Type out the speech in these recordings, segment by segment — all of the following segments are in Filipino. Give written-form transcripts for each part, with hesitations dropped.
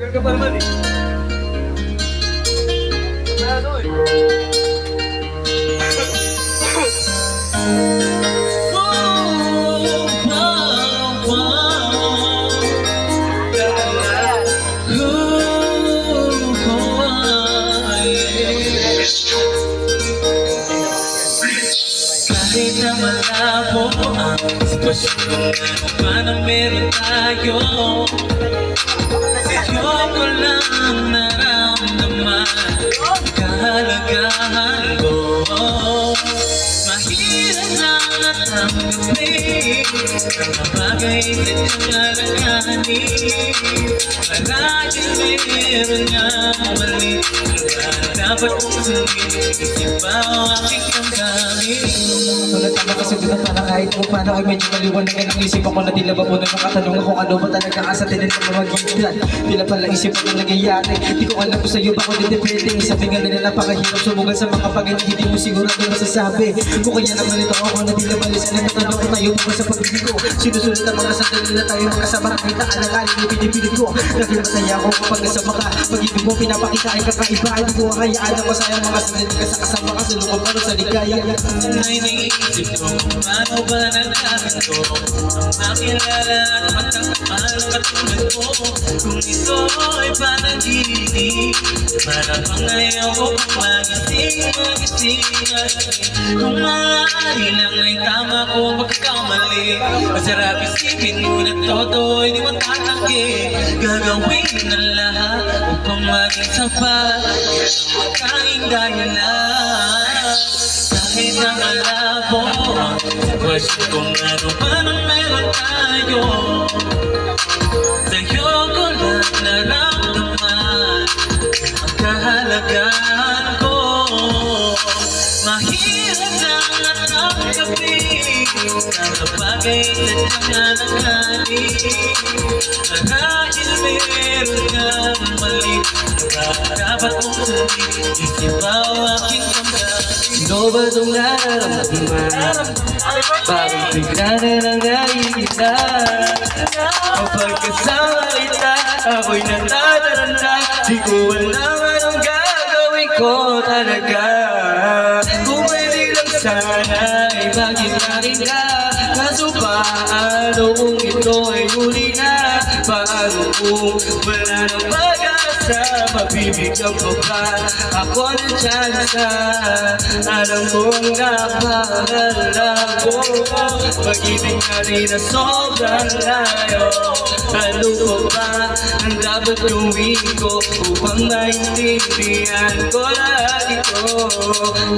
Tagal ka pa naman eh. Ano eh? Kahit na malabo ang sitwasyon, ano pa na meron tayo, sa'yo ko lang naramdaman kahalagahan ko. Mahirap lang at ang gabi, mga bagay sadyang alalahanin. Palaging meron nga mali, dapat kong sundin, isip ba o aking kamdamin. Sulat ang makasugutan para kahit kung paano ay medyo maliwanagan ang isip ako na tila ba po na makatanong ako ano ba talaga asa din ang mamagiglan. Tila pala isip ako na nagyayari, di ko alam kung sa'yo ba ako didepending. Sabi nga nila napakahirap sumugal sa mga pagay, hindi mo sigurado masasabi. Kung kaya naman ito ako na tila balis na natanong ko tayo pa sa pag-ibig ko. Sinusunod ang mga sandali na tayo magkasama, kahit na alanganin yung pinipilit ko. Naging masaya ako kapag nasama ka, pag-ibig mo pinapakita ay kakaiba. Hindi ko kakayaan na masayang mga sandali ka sa kasama ka sa lukong paro sa ligaya. Ay naisip ko, paano ba nalaman ko ang makilala at magkakapal katulad ko? Kung ito ay panaginip, marapang ayaw ko magising kung maaari lang ay tama ko pagkakamali. Masarap isipin mo na todo hindi mo tatanggi. Gagawin na lahat upang maging sapat, magkain dahil na kahit na malabo ang sitwasyon kung ano pa na meron tayo, sa'yo ko lang naramdaman ang kahalagahan ko. Mahirap lang at ang gabi, mga bagay sadyang alalahanin. Marahil meron kang mali, dapat kong sundin, isip ba o aking kamdamin. Ikaw ba itong nararamdaman? Bakit bigla na lang naiita? Kapag kasama kita, ako'y natataranta. Di ko alam anong gagawin ko talaga. Kung pwede lang sana ay maging akin ka. Kaso paano kung ito ay huli na? Paano kung wala nang pag-asa? Mabibigyan ko ba ako ng tsansa? Alam mong napakalago ko, pag-ibig na rin na sobrang layo. Ano ko ba ang dapat gawin ko upang maintindihan ko lahat ito?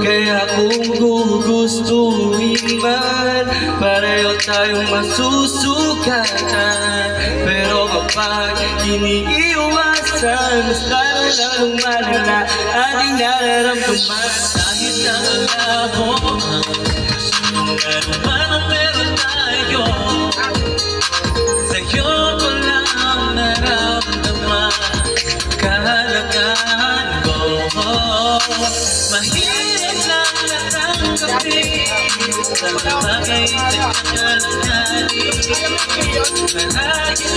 Kaya kung gugustuhin man, pareho tayong masusukatan. Pero kapag iniiwasan, mas lalong malala ating nararamdaman. Kahit na malabo ang ano man ang meron tayo, sa'yo ko lang naramdaman kahalagahan ko. Mahirap lang natanggapin ang bagay sadyang alalahanin. Palaging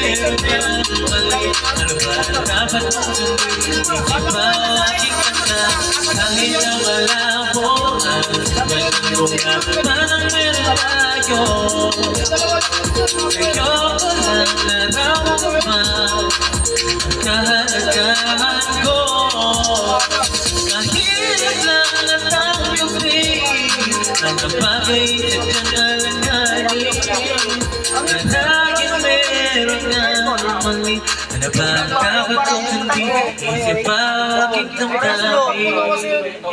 meron kang mali, ano ba dapat kong sundin, isip ba o aking kasama? Kahit na malabo ang sitwasyon kung ano man ang meron tayo, sa'yo ko lang naramdaman ang kahalagahan ko. Kahirap lang at ang biyusin, ang bagay sadyang alalahanin. Palaging meron nga mali, ano ba ang dapat kong sundin, isip ba o aking damdamin?